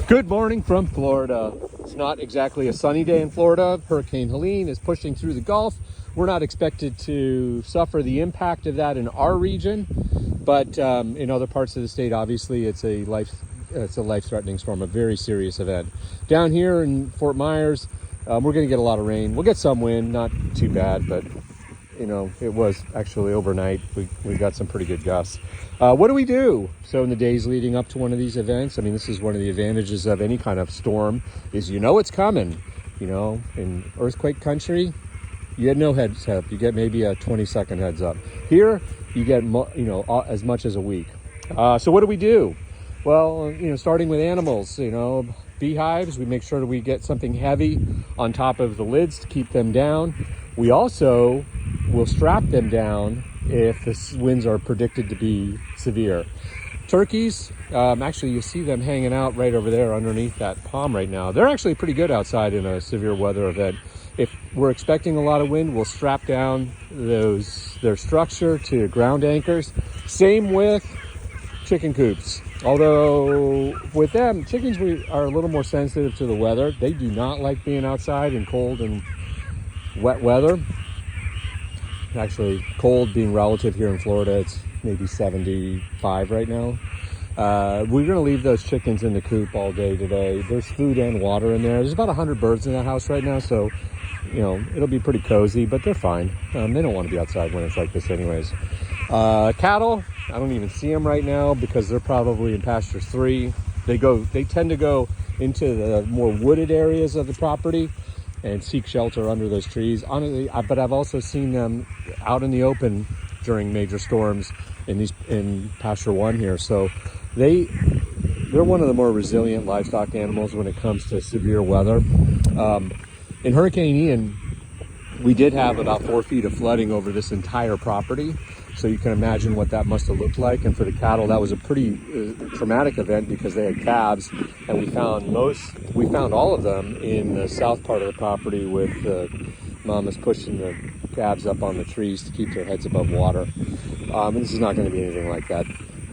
Good morning from Florida. It's not exactly a sunny day in Florida. Hurricane Helene is pushing through the Gulf. We're not expected to suffer the impact of that in our region, but in other parts of the state, obviously, it's a life-threatening storm, a very serious event. Down here in Fort Myers, we're going to get a lot of rain. We'll get some wind, not too bad, but it was actually overnight. We got some pretty good gusts. What do we do? So in the days leading up to one of these events, this is one of the advantages of any kind of storm is it's coming. In earthquake country, you get no heads up. You get maybe a 20-second heads up. Here, you get as much as a week. So what do we do? Well, starting with animals, beehives, we make sure that we get something heavy on top of the lids to keep them down. We also will strap them down if the winds are predicted to be severe. Turkeys, actually you see them hanging out right over there underneath that palm right now. They're actually pretty good outside in a severe weather event. If we're expecting a lot of wind, we'll strap down their structure to ground anchors. Same with chicken coops. Although with them, chickens are a little more sensitive to the weather. They do not like being outside in cold and wet weather. Actually, cold being relative here in Florida, it's maybe 75 right now. We're going to leave those chickens in the coop all day today. There's food and water in there. There's about 100 birds in the house right now, so it'll be pretty cozy, but they're fine. They don't want to be outside when it's like this anyways. Cattle, I don't even see them right now because they're probably in pasture 3. They tend to go into the more wooded areas of the property and seek shelter under those trees. Honestly, but I've also seen them out in the open during major storms in pasture 1 here. So they're one of the more resilient livestock animals when it comes to severe weather. In Hurricane Ian, we did have about 4 feet of flooding over this entire property. So you can imagine what that must have looked like. And for the cattle, that was a pretty traumatic event because they had calves, and we found all of them in the south part of the property with the mamas pushing the calves up on the trees to keep their heads above water. And this is not going to be anything like that.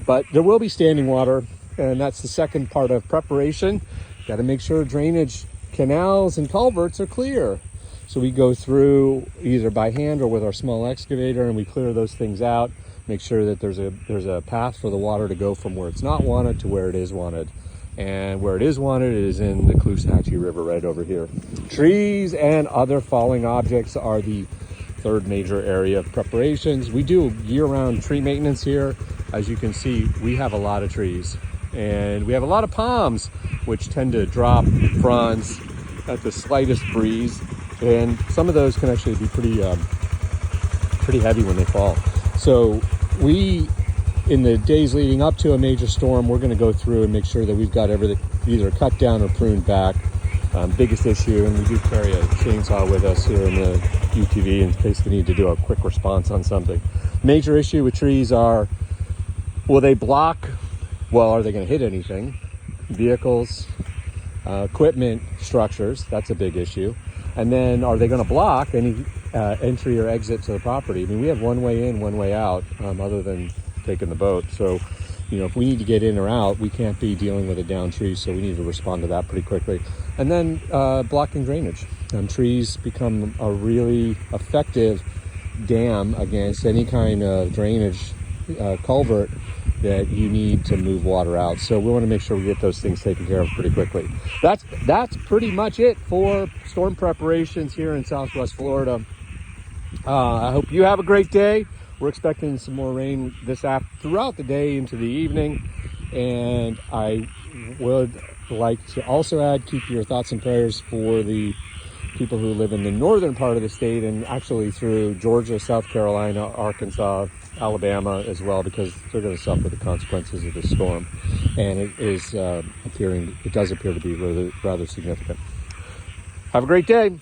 But there will be standing water, and that's the second part of preparation. Got to make sure drainage canals and culverts are clear. So we go through either by hand or with our small excavator, and we clear those things out, make sure that there's a path for the water to go from where it's not wanted to where it is wanted. And where it is wanted is in the Caloosahatchee River right over here. Trees and other falling objects are the third major area of preparations. We do year-round tree maintenance here. As you can see, we have a lot of trees, and we have a lot of palms, which tend to drop fronds at the slightest breeze. And some of those can actually be pretty heavy when they fall. So in the days leading up to a major storm, we're going to go through and make sure that we've got everything either cut down or pruned back. Biggest issue, and we do carry a chainsaw with us here in the UTV in case we need to do a quick response on something. Major issue with trees are, will they block? Well, are they going to hit anything? Vehicles, equipment, structures, that's a big issue. And then are they going to block any entry or exit to the property? We have one way in, one way out, other than taking the boat. So, if we need to get in or out, we can't be dealing with a downed tree, so we need to respond to that pretty quickly. And then blocking drainage. Trees become a really effective dam against any kind of drainage culvert that you need to move water out. So we want to make sure we get those things taken care of pretty quickly. That's pretty much it for storm preparations here in Southwest Florida. I hope you have a great day. We're expecting some more rain throughout the day into the evening. And I would like to also add, keep your thoughts and prayers for the people who live in the northern part of the state and actually through Georgia, South Carolina, Arkansas, Alabama as well, because they're going to suffer the consequences of this storm. And it does appear to be rather significant. Have a great day.